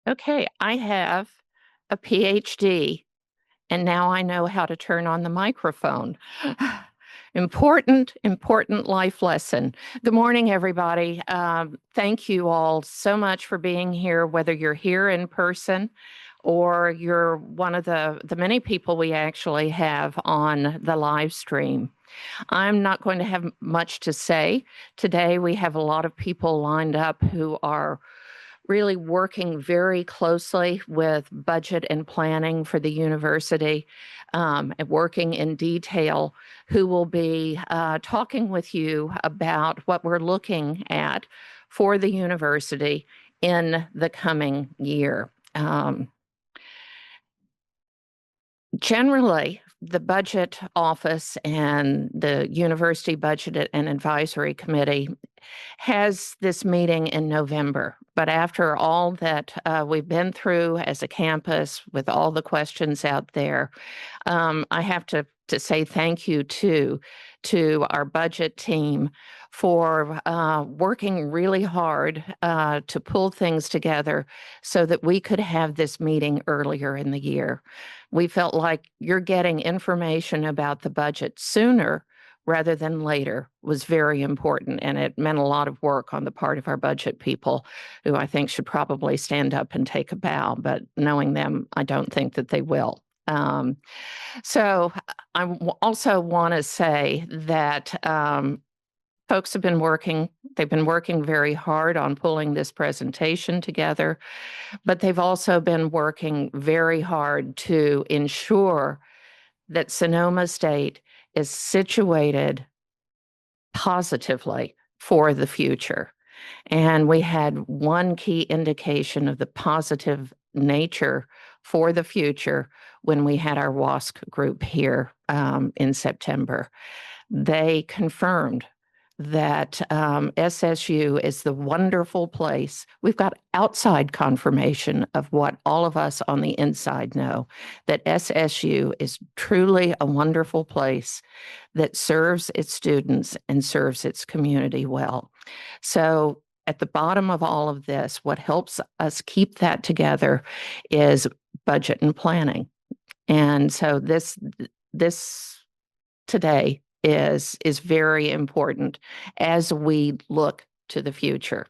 Okay, I have a PhD, and now I know how to turn on the microphone. Important life lesson. Good morning, everybody. Thank you all so much for being here, whether you're here in person or you're one of the many people we actually have on the live stream. I'm not going to have much to say. Today, we have a lot of people lined up who are really working very closely with budget and planning for the university, and working in detail, who will be talking with you about what we're looking at for the university in the coming year. Generally, the budget office and the university budget and advisory committee has this meeting in November. But after all that we've been through as a campus with all the questions out there, I have to say thank you to our budget team for working really hard to pull things together so that we could have this meeting earlier in the year. We felt like you're getting information about the budget sooner rather than later was very important. And it meant a lot of work on the part of our budget people, who I think should probably stand up and take a bow. But knowing them, I don't think that they will. So I also want to say that folks have been working, they've been working very hard on pulling this presentation together, but they've also been working very hard to ensure that Sonoma State is situated positively for the future. And we had one key indication of the positive nature for the future when we had our WASC group here in September. They confirmed that SSU is the wonderful place. We've got outside confirmation of what all of us on the inside know, that SSU is truly a wonderful place that serves its students and serves its community well. So at the bottom of all of this, what helps us keep that together is budget and planning. And so this today is very important as we look to the future.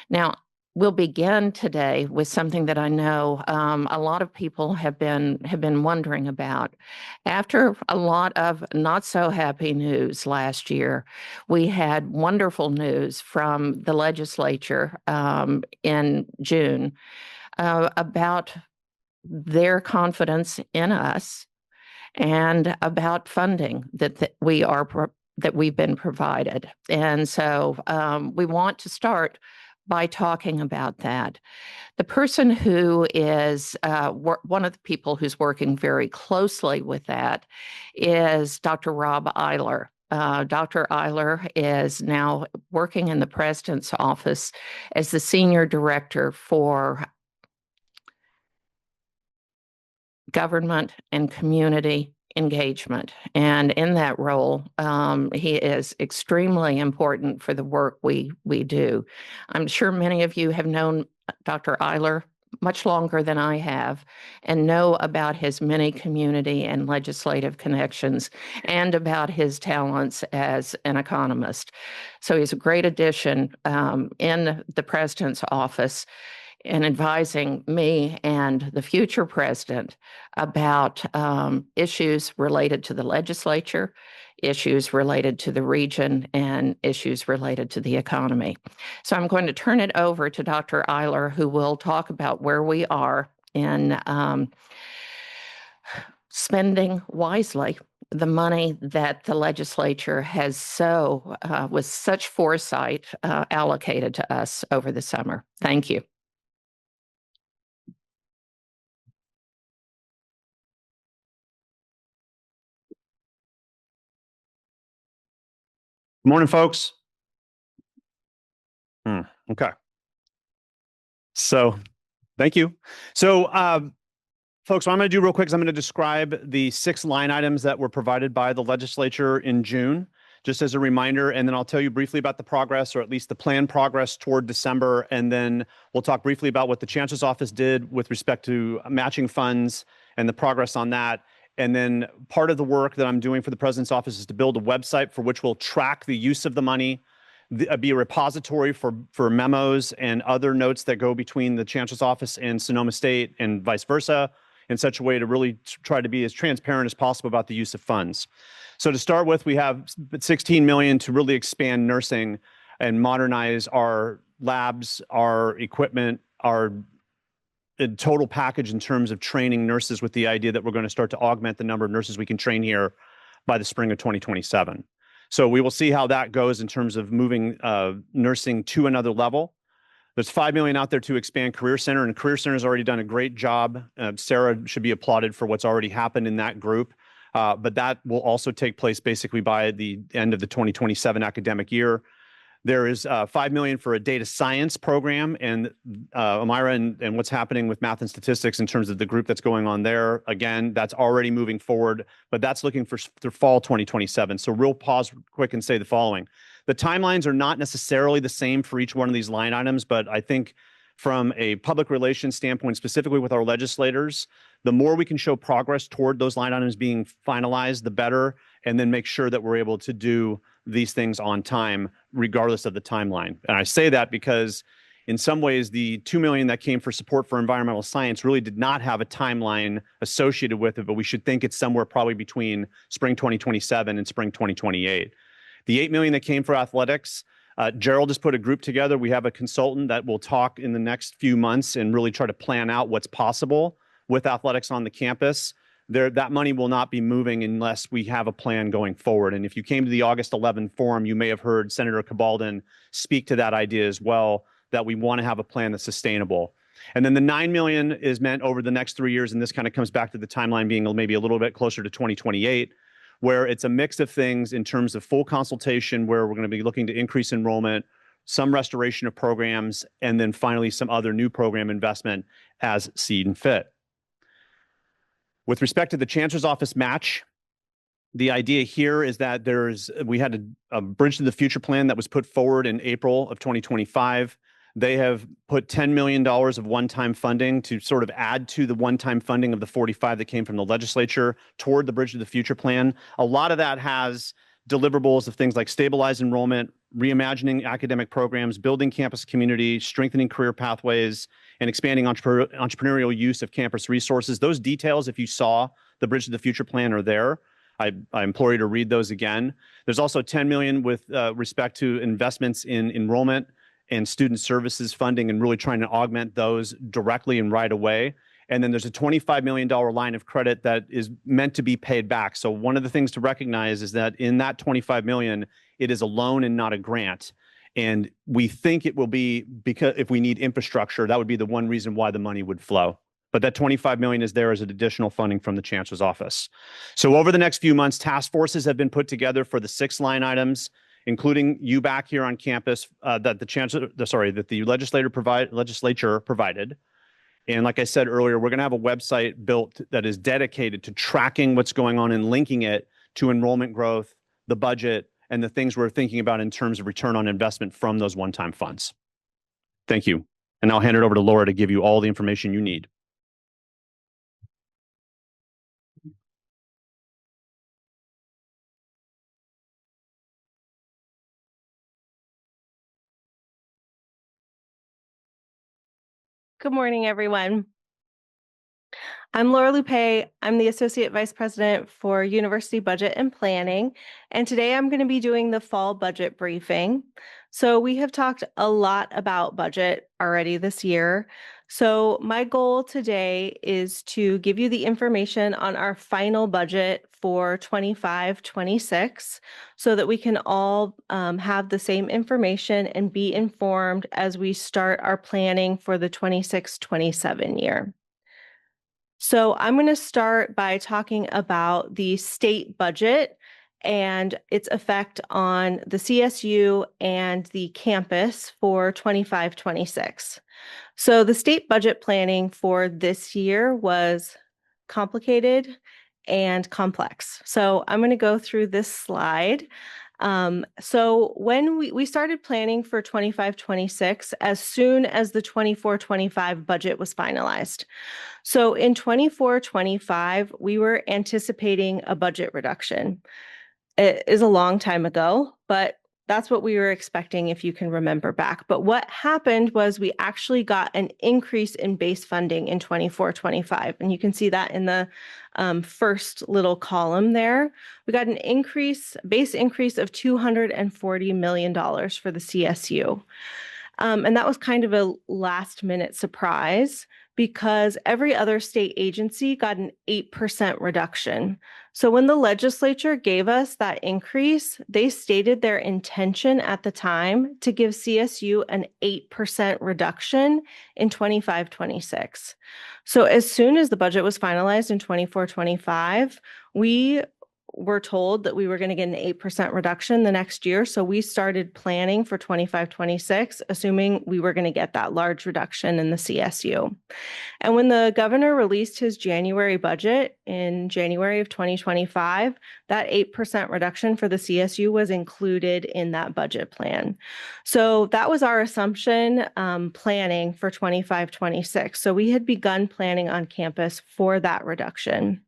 Now, we'll begin today with something that I know a lot of people have been wondering about. After a lot of not so happy news last year, we had wonderful news from the legislature in June about their confidence in us and about funding that we've been provided. And so we want to start by talking about that. The person who is one of the people who's working very closely with that is Dr. Rob Eiler. Dr. Eiler is now working in the president's office as the senior director for government and community engagement. And in that role, he is extremely important for the work we do. I'm sure many of you have known Dr. Eiler much longer than I have and know about his many community and legislative connections and about his talents as an economist. So he's a great addition in the president's office in advising me and the future president about issues related to the legislature, issues related to the region, and issues related to the economy. So I'm going to turn it over to Dr. Eiler, who will talk about where we are in spending wisely the money that the legislature has with such foresight, allocated to us over the summer. Thank you. Good morning, folks. Okay. So thank you. So folks, what I'm going to do real quick is I'm going to describe the 6 line items that were provided by the legislature in June just as a reminder, and then I'll tell you briefly about the progress, or at least the planned progress toward December, and then we'll talk briefly about what the Chancellor's Office did with respect to matching funds and the progress on that. And then part of the work that I'm doing for the President's Office is to build a website for which we'll track the use of the money, be a repository for memos and other notes that go between the Chancellor's Office and Sonoma State and vice versa, in such a way to really try to be as transparent as possible about the use of funds. So to start with, we have $16 million to really expand nursing and modernize our labs, our equipment, our total package in terms of training nurses, with the idea that we're going to start to augment the number of nurses we can train here by the spring of 2027. So we will see how that goes in terms of moving nursing to another level. There's $5 million out there to expand Career Center, and Career Center has already done a great job. Sarah should be applauded for what's already happened in that group. But that will also take place basically by the end of the 2027 academic year. There is $5 million for a data science program, and Amira and what's happening with math and statistics in terms of the group that's going on there. Again, that's already moving forward, but that's looking for fall 2027. So real pause quick and say the following. The timelines are not necessarily the same for each one of these line items, but I think from a public relations standpoint, specifically with our legislators, the more we can show progress toward those line items being finalized, the better, and then make sure that we're able to do these things on time, regardless of the timeline. And I say that because in some ways, the $2 million that came for support for environmental science really did not have a timeline associated with it, but we should think it's somewhere probably between spring 2027 and spring 2028. The $8 million that came for athletics, Gerald has put a group together. We have a consultant that will talk in the next few months and really try to plan out what's possible with athletics on the campus. That money will not be moving unless we have a plan going forward. And if you came to the August 11 forum, you may have heard Senator Cabalden speak to that idea as well, that we want to have a plan that's sustainable. And then the $9 million is meant over the next 3 years, and this kind of comes back to the timeline being maybe a little bit closer to 2028, where it's a mix of things in terms of full consultation, where we're going to be looking to increase enrollment, some restoration of programs, and then finally some other new program investment as seed and fit. With respect to the Chancellor's Office match, the idea here is that we had a Bridge to the Future plan that was put forward in April of 2025. They have put $10 million of one-time funding to sort of add to the one-time funding of the 45 that came from the legislature toward the Bridge to the Future plan. A lot of that has deliverables of things like stabilized enrollment, reimagining academic programs, building campus community, strengthening career pathways, and expanding entrepreneurial use of campus resources. Those details, if you saw the Bridge to the Future plan, are there. I implore you to read those again. There's also $10 million with respect to investments in enrollment and student services funding, and really trying to augment those directly and right away. And then there's a $25 million line of credit that is meant to be paid back. So one of the things to recognize is that in that $25 million, it is a loan and not a grant. And we think it will be, because if we need infrastructure, that would be the one reason why the money would flow. But that $25 million is there as an additional funding from the Chancellor's Office. So over the next few months, task forces have been put together for the 6 line items, including you back here on campus, that the legislature provided. And like I said earlier, we're going to have a website built that is dedicated to tracking what's going on and linking it to enrollment growth, the budget, and the things we're thinking about in terms of return on investment from those one-time funds. Thank you. And I'll hand it over to Laura to give you all the information you need. Good morning, everyone. I'm Laura Lupe. I'm the Associate Vice President for University Budget and Planning, and today I'm going to be doing the fall budget briefing. So we have talked a lot about budget already this year. So my goal today is to give you the information on our final budget for 25-26 so that we can all have the same information and be informed as we start our planning for the 26-27 year. So I'm going to start by talking about the state budget and its effect on the CSU and the campus for 25-26. So the state budget planning for this year was complicated and complex. So I'm going to go through this slide. So when we started planning for 25-26 as soon as the 24-25 budget was finalized. So in 24-25, we were anticipating a budget reduction. It is a long time ago, but that's what we were expecting if you can remember back. But what happened was we actually got an increase in base funding in 24-25. And you can see that in the first little column there. We got an base increase of $240 million for the CSU. And that was kind of a last minute surprise because every other state agency got an 8% reduction. So when the legislature gave us that increase, they stated their intention at the time to give CSU an 8% reduction in 25-26. So as soon as the budget was finalized in 24-25, we were told that we were going to get an 8% reduction the next year. So we started planning for 25-26, assuming we were going to get that large reduction in the CSU. And when the governor released his January budget in January of 2025, that 8% reduction for the CSU was included in that budget plan. So that was our assumption planning for 25-26. So we had begun planning on campus for that reduction.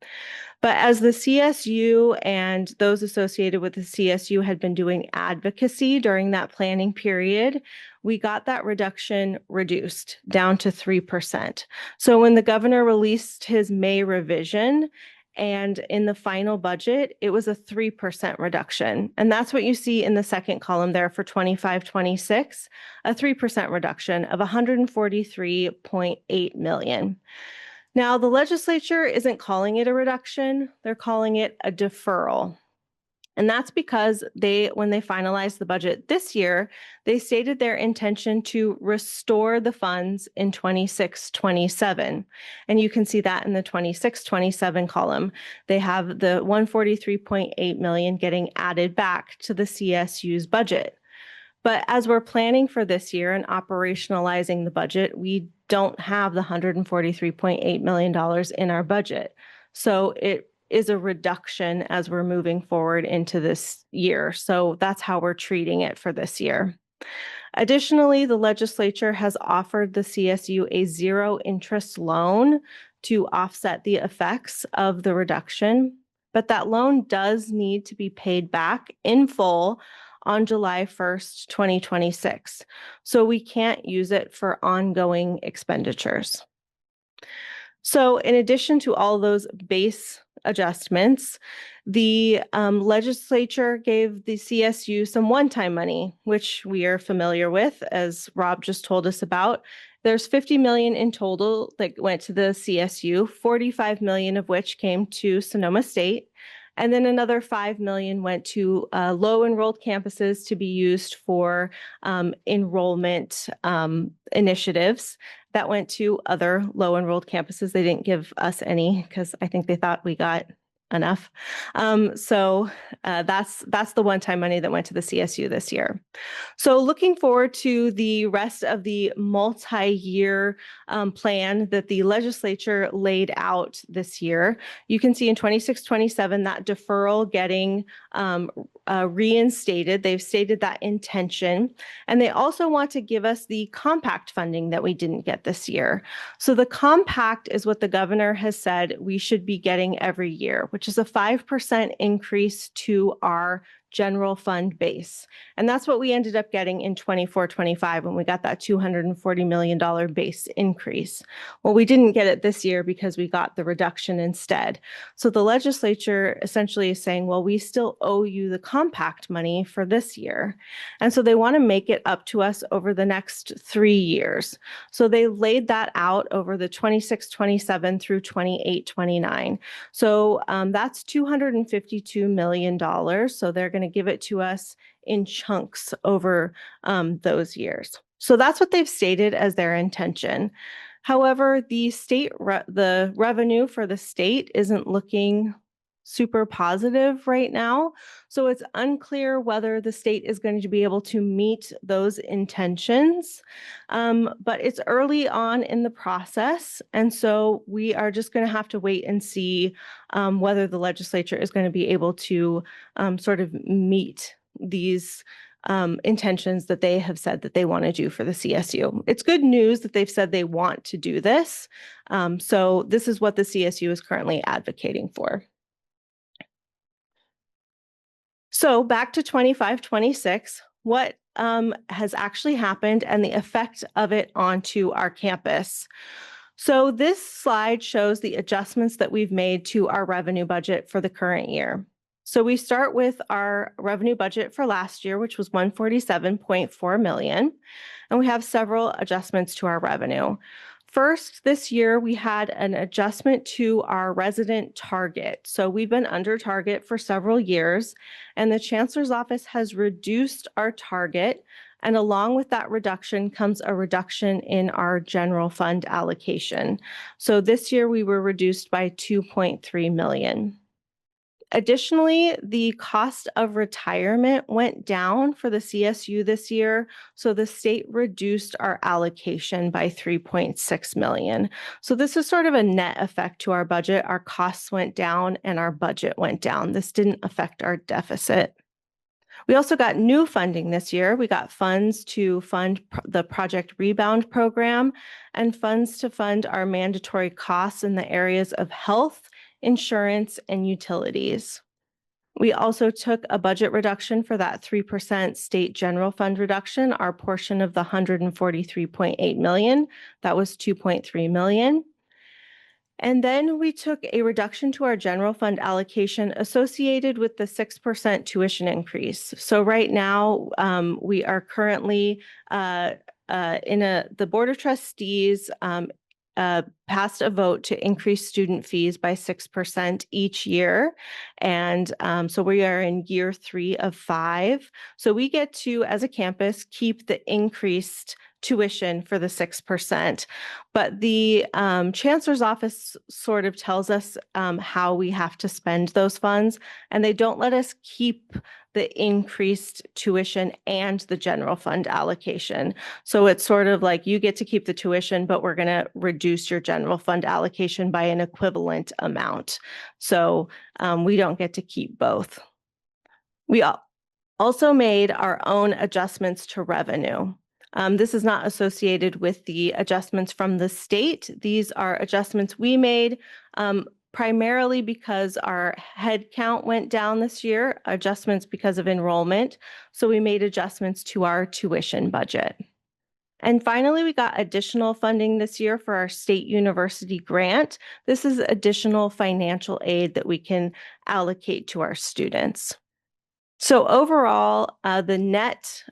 But as the CSU and those associated with the CSU had been doing advocacy during that planning period, we got that reduction reduced down to 3%. So when the governor released his May revision, and in the final budget, it was a 3% reduction. And that's what you see in the second column there for 25-26, a 3% reduction of $143.8 million. Now, the legislature isn't calling it a reduction, they're calling it a deferral. And that's because when they finalized the budget this year, they stated their intention to restore the funds in 26-27. And you can see that in the 26-27 column. They have the $143.8 million getting added back to the CSU's budget. But as we're planning for this year and operationalizing the budget, we don't have the $143.8 million in our budget. So it is a reduction as we're moving forward into this year. So that's how we're treating it for this year. Additionally, the legislature has offered the CSU a zero interest loan to offset the effects of the reduction, but that loan does need to be paid back in full on July 1st, 2026. So we can't use it for ongoing expenditures. So in addition to all those base adjustments, the legislature gave the CSU some one-time money, which we are familiar with, as Rob just told us about. There's $50 million in total that went to the CSU, $45 million of which came to Sonoma State. And then another $5 million went to low enrolled campuses to be used for enrollment initiatives. That went to other low enrolled campuses. They didn't give us any because I think they thought we got enough. So that's the one-time money that went to the CSU this year. So looking forward to the rest of the multi-year plan that the legislature laid out this year. You can see in 26-27 that deferral getting reinstated. They've stated that intention. And they also want to give us the compact funding that we didn't get this year. So the compact is what the governor has said we should be getting every year, which is a 5% increase to our general fund base. And that's what we ended up getting in 24-25 when we got that $240 million base increase. Well, we didn't get it this year because we got the reduction instead. So the legislature essentially is saying, well, we still owe you the compact money for this year. And so they want to make it up to us over the next 3 years. So they laid that out over the 26-27 through 28-29. So that's $252 million. So they're going to give it to us in chunks over those years. So that's what they've stated as their intention. However, the revenue for the state isn't looking super positive right now. So it's unclear whether the state is going to be able to meet those intentions. But it's early on in the process. And so we are just going to have to wait and see whether the legislature is going to be able to sort of meet these intentions that they have said that they want to do for the CSU. It's good news that they've said they want to do this. So this is what the CSU is currently advocating for. So back to 25-26, what has actually happened and the effect of it onto our campus. So this slide shows the adjustments that we've made to our revenue budget for the current year. So we start with our revenue budget for last year, which was $147.4 million, and we have several adjustments to our revenue. First, this year we had an adjustment to our resident target. So we've been under target for several years, and the Chancellor's Office has reduced our target. And along with that reduction comes a reduction in our general fund allocation. So this year we were reduced by $2.3 million. Additionally, the cost of retirement went down for the CSU this year, so the state reduced our allocation by $3.6 million. So this is sort of a net effect to our budget. Our costs went down and our budget went down. This didn't affect our deficit. We also got new funding this year. We got funds to fund the Project Rebound program and funds to fund our mandatory costs in the areas of health, insurance, and utilities. We also took a budget reduction for that 3% state general fund reduction, our portion of the $143.8 million. That was $2.3 million. And then we took a reduction to our general fund allocation associated with the 6% tuition increase. So right now, we are currently the Board of Trustees passed a vote to increase student fees by 6% each year. And so we are in year 3 of 5. So we get to, as a campus, keep the increased tuition for the 6%. But the Chancellor's Office sort of tells us how we have to spend those funds, and they don't let us keep the increased tuition and the general fund allocation. So it's sort of like you get to keep the tuition, but we're going to reduce your general fund allocation by an equivalent amount. So we don't get to keep both. We also made our own adjustments to revenue. This is not associated with the adjustments from the state. These are adjustments we made primarily because our head count went down this year, adjustments because of enrollment. So we made adjustments to our tuition budget. And finally, we got additional funding this year for our state university grant. This is additional financial aid that we can allocate to our students. So overall, the net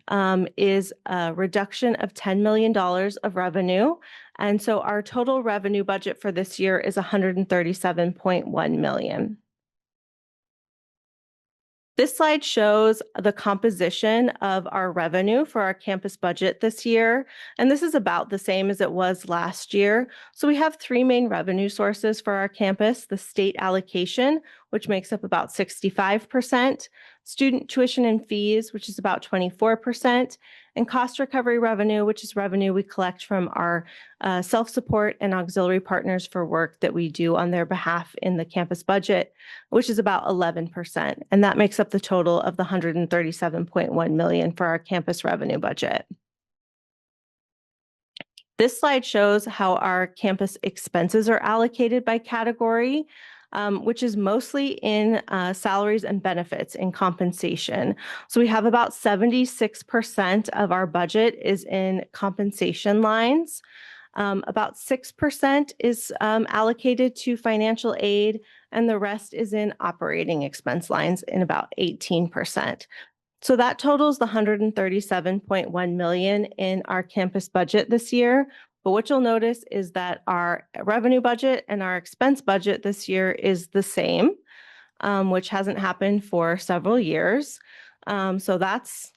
is a reduction of $10 million of revenue. And so our total revenue budget for this year is $137.1 million. This slide shows the composition of our revenue for our campus budget this year, and this is about the same as it was last year. So we have 3 main revenue sources for our campus: the state allocation, which makes up about 65%, student tuition and fees, which is about 24%, and cost recovery revenue, which is revenue we collect from our self-support and auxiliary partners for work that we do on their behalf in the campus budget, which is about 11%. And that makes up the total of the $137.1 million for our campus revenue budget. This slide shows how our campus expenses are allocated by category, which is mostly in salaries and benefits and compensation. So we have about 76% of our budget is in compensation lines. About 6% is allocated to financial aid, and the rest is in operating expense lines in about 18%. So that totals the $137.1 million in our campus budget this year. But what you'll notice is that our revenue budget and our expense budget this year is the same, which hasn't happened for several years. So that's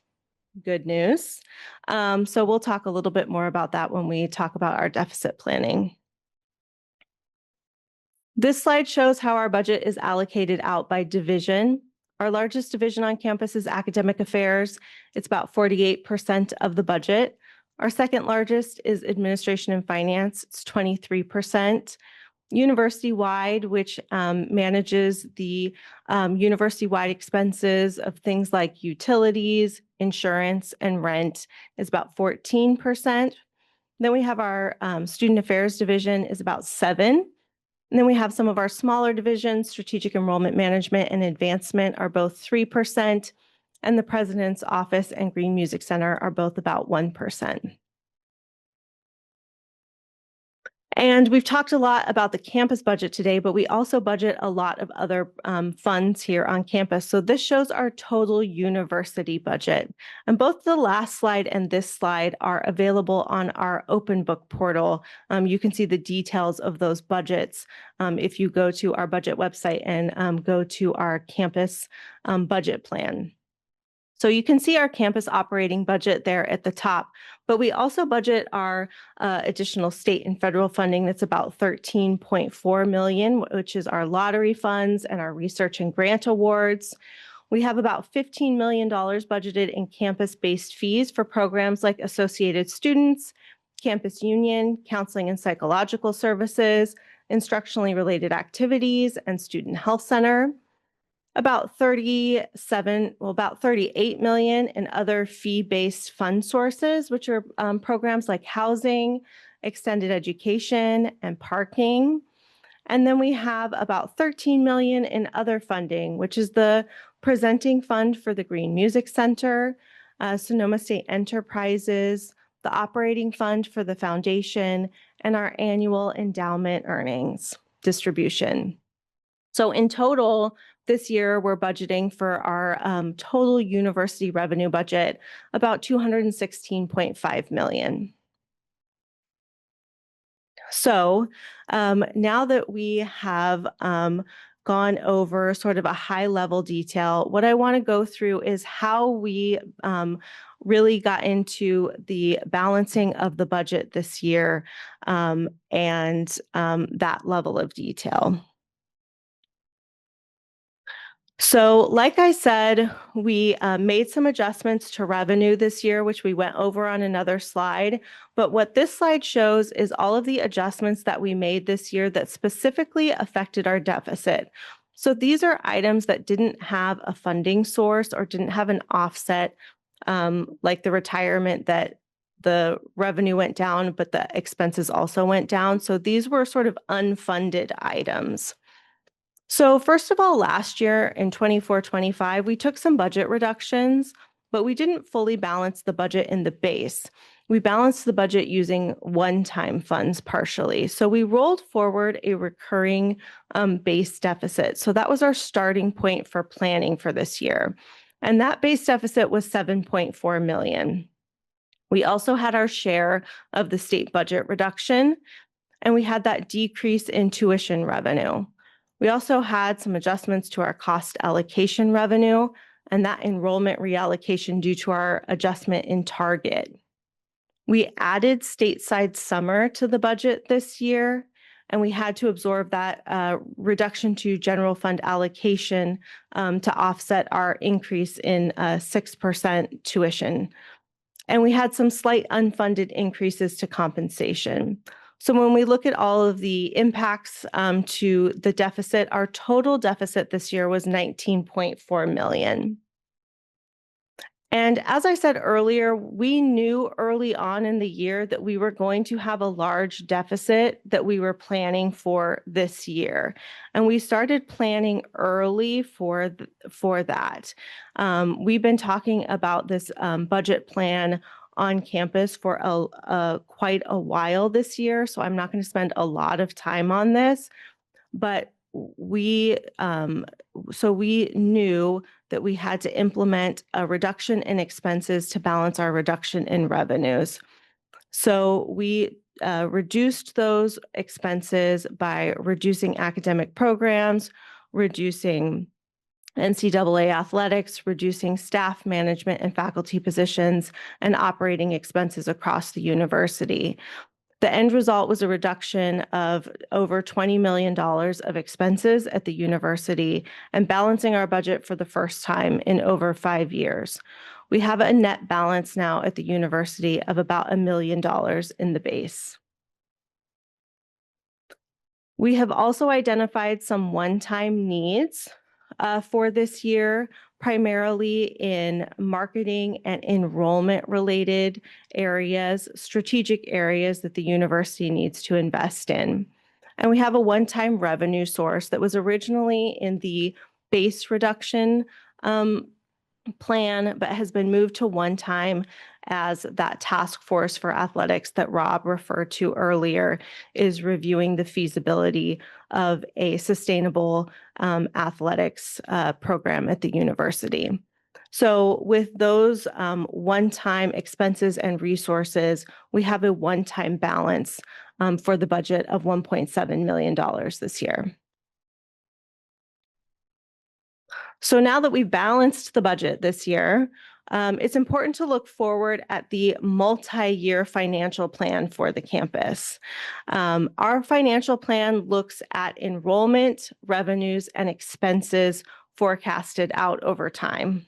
good news. So we'll talk a little bit more about that when we talk about our deficit planning. This slide shows how our budget is allocated out by division. Our largest division on campus is academic affairs. It's about 48% of the budget. Our second largest is administration and finance. It's 23%. University-wide, which manages the university-wide expenses of things like utilities, insurance, and rent, is about 14%. Then we have our Student Affairs Division is about 7%. And then we have some of our smaller divisions, Strategic Enrollment Management and Advancement are both 3%, and the President's Office and Green Music Center are both about 1%. And we've talked a lot about the campus budget today, but we also budget a lot of other funds here on campus. So this shows our total university budget. And both the last slide and this slide are available on our open book portal. You can see the details of those budgets if you go to our budget website and go to our campus budget plan. So you can see our campus operating budget there at the top, but we also budget our additional state and federal funding that's about $13.4 million, which is our lottery funds and our research and grant awards. We have about $15 million budgeted in campus-based fees for programs like Associated Students, Campus Union, Counseling and Psychological Services, Instructionally Related Activities, and Student Health Center. About $38 million in other fee-based fund sources, which are programs like housing, extended education, and parking. And then we have about $13 million in other funding, which is the presenting fund for the Green Music Center, Sonoma State Enterprises, the operating fund for the foundation, and our annual endowment earnings distribution. So in total, this year, we're budgeting for our total university revenue budget about $216.5 million. So now that we have gone over sort of a high level detail, what I want to go through is how we really got into the balancing of the budget this year and that level of detail. So like I said, we made some adjustments to revenue this year, which we went over on another slide. But what this slide shows is all of the adjustments that we made this year that specifically affected our deficit. So these are items that didn't have a funding source or didn't have an offset, like the retirement that the revenue went down, but the expenses also went down. So these were sort of unfunded items. So first of all, last year in 24-25, we took some budget reductions, but we didn't fully balance the budget in the base. We balanced the budget using one-time funds partially. So we rolled forward a recurring base deficit. So that was our starting point for planning for this year. And that base deficit was $7.4 million. We also had our share of the state budget reduction, and we had that decrease in tuition revenue. We also had some adjustments to our cost allocation revenue and that enrollment reallocation due to our adjustment in target. We added stateside summer to the budget this year, and we had to absorb that reduction to general fund allocation to offset our increase in 6% tuition. And we had some slight unfunded increases to compensation. So when we look at all of the impacts to the deficit, our total deficit this year was $19.4 million. And as I said earlier, we knew early on in the year that we were going to have a large deficit that we were planning for this year. And we started planning early for that. We've been talking about this budget plan on campus for quite a while this year, so I'm not going to spend a lot of time on this, but we knew that we had to implement a reduction in expenses to balance our reduction in revenues. So we reduced those expenses by reducing academic programs, reducing NCAA athletics, reducing staff management and faculty positions, and operating expenses across the university. The end result was a reduction of over $20 million of expenses at the university and balancing our budget for the first time in over 5 years. We have a net balance now at the university of about $1 million in the base. We have also identified some one-time needs for this year, primarily in marketing and enrollment-related areas, strategic areas that the university needs to invest in. And we have a one-time revenue source that was originally in the base reduction plan, but has been moved to one time as that task force for athletics that Rob referred to earlier is reviewing the feasibility of a sustainable athletics program at the university. So with those one-time expenses and resources, we have a one-time balance for the budget of $1.7 million this year. So now that we've balanced the budget this year, it's important to look forward at the multi-year financial plan for the campus. Our financial plan looks at enrollment, revenues, and expenses forecasted out over time.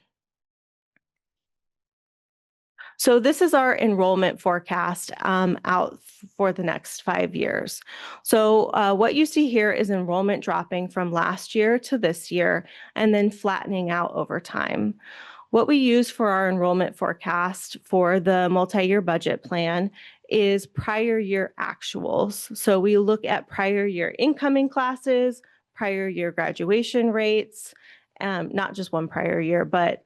So this is our enrollment forecast out for the next 5 years. So what you see here is enrollment dropping from last year to this year and then flattening out over time. What we use for our enrollment forecast for the multi-year budget plan is prior year actuals. So we look at prior year incoming classes, prior year graduation rates, not just one prior year, but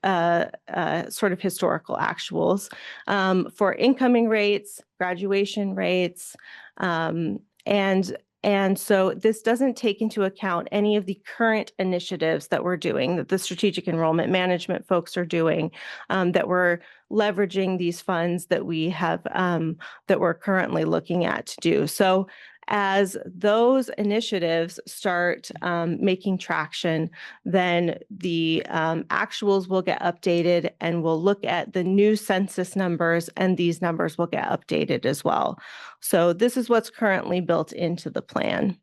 sort of historical actuals for incoming rates, graduation rates, and so this doesn't take into account any of the current initiatives that we're doing, that the strategic enrollment management folks are doing, that we're leveraging these funds that we have, that we're currently looking at to do. So as those initiatives start making traction, then the actuals will get updated and we'll look at the new census numbers and these numbers will get updated as well. So this is what's currently built into the plan.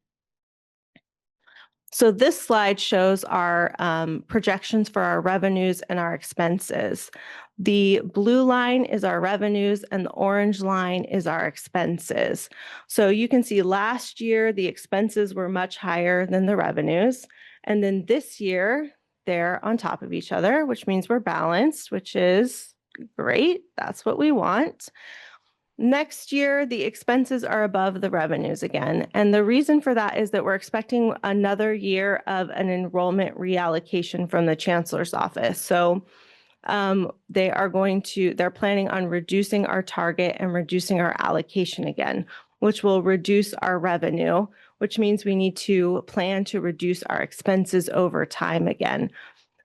So this slide shows our projections for our revenues and our expenses. The blue line is our revenues and the orange line is our expenses. So you can see last year, the expenses were much higher than the revenues. And then this year, they're on top of each other, which means we're balanced, which is great. That's what we want. Next year, the expenses are above the revenues again. And the reason for that is that we're expecting another year of an enrollment reallocation from the chancellor's office. So they're planning on reducing our target and reducing our allocation again, which will reduce our revenue, which means we need to plan to reduce our expenses over time again.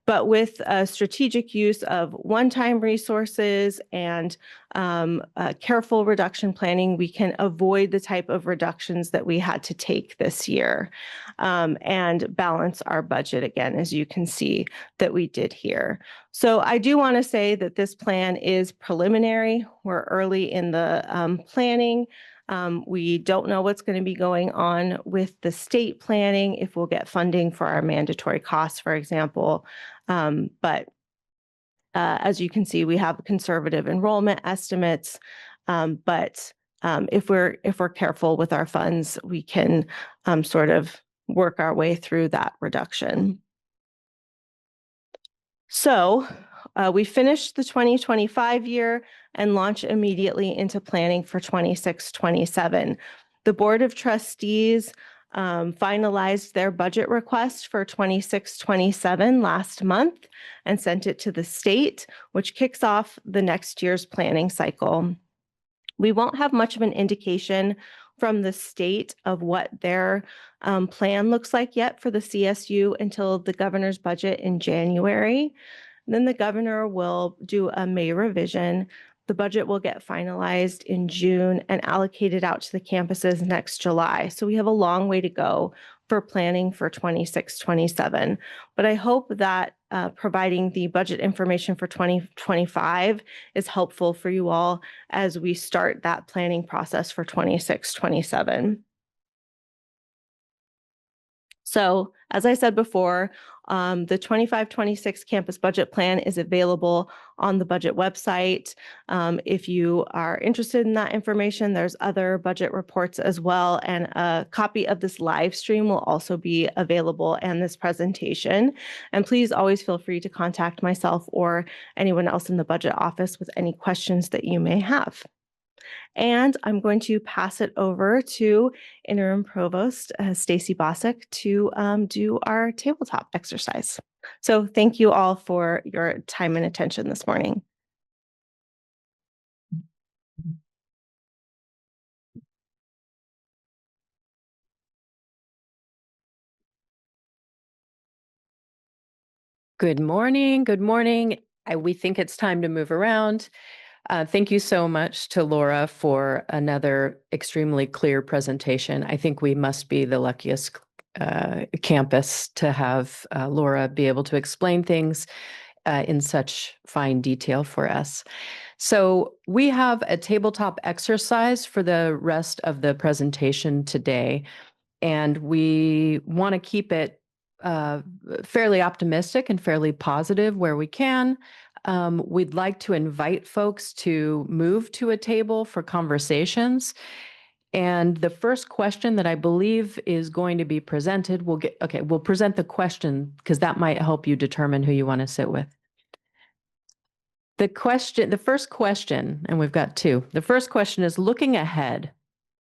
But with a strategic use of one-time resources and careful reduction planning, we can avoid the type of reductions that we had to take this year and balance our budget again, as you can see that we did here. So I do want to say that this plan is preliminary. We're early in the planning. We don't know what's going to be going on with the state planning, if we'll get funding for our mandatory costs, for example. But as you can see, we have conservative enrollment estimates. But if we're careful with our funds, we can sort of work our way through that reduction. So we finished the 2025 year and launch immediately into planning for 26-27. The Board of Trustees finalized their budget request for 26-27 last month and sent it to the state, which kicks off the next year's planning cycle. We won't have much of an indication from the state of what their plan looks like yet for the CSU until the governor's budget in January. Then the governor will do a May revision. The budget will get finalized in June and allocated out to the campuses next July. So we have a long way to go for planning for 26-27. But I hope that providing the budget information for 2025 is helpful for you all as we start that planning process for 26-27. So, as I said before, The 25-26 campus budget plan is available on the budget website. If you are interested in that information, there's other budget reports as well. And a copy of this live stream will also be available and this presentation. And please always feel free to contact myself or anyone else in the budget office with any questions that you may have. And I'm going to pass it over to Interim Provost Stacy Bossack to do our tabletop exercise. So thank you all for your time and attention this morning. Good morning. Good morning. We think it's time to move around. Thank you so much to Laura for another extremely clear presentation. I think we must be the luckiest campus to have Laura be able to explain things in such fine detail for us. So we have a tabletop exercise for the rest of the presentation today, and we want to keep it fairly optimistic and fairly positive where we can. We'd like to invite folks to move to a table for conversations. And the first question that I believe is going to be presented, we'll present the question because that might help you determine who you want to sit with. The first question, and we've got two. The first question is looking ahead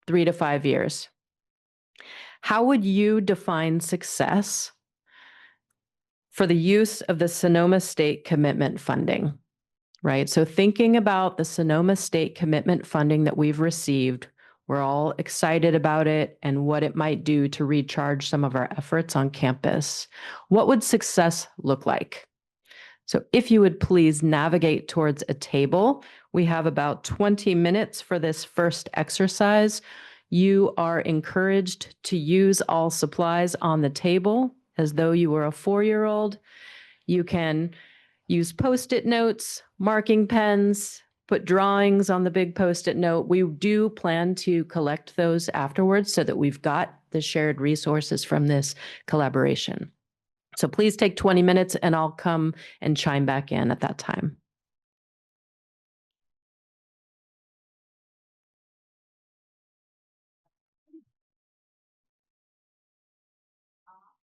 3 to 5 years. How would you define success for the use of the Sonoma State commitment funding, right? So thinking about the Sonoma State commitment funding that we've received, we're all excited about it and what it might do to recharge some of our efforts on campus. What would success look like? So if you would please navigate towards a table, we have about 20 minutes for this first exercise. You are encouraged to use all supplies on the table as though you were a 4-year-old. You can use Post-it notes, marking pens, put drawings on the big Post-it note. We do plan to collect those afterwards so that we've got the shared resources from this collaboration. So please take 20 minutes and I'll come and chime back in at that time.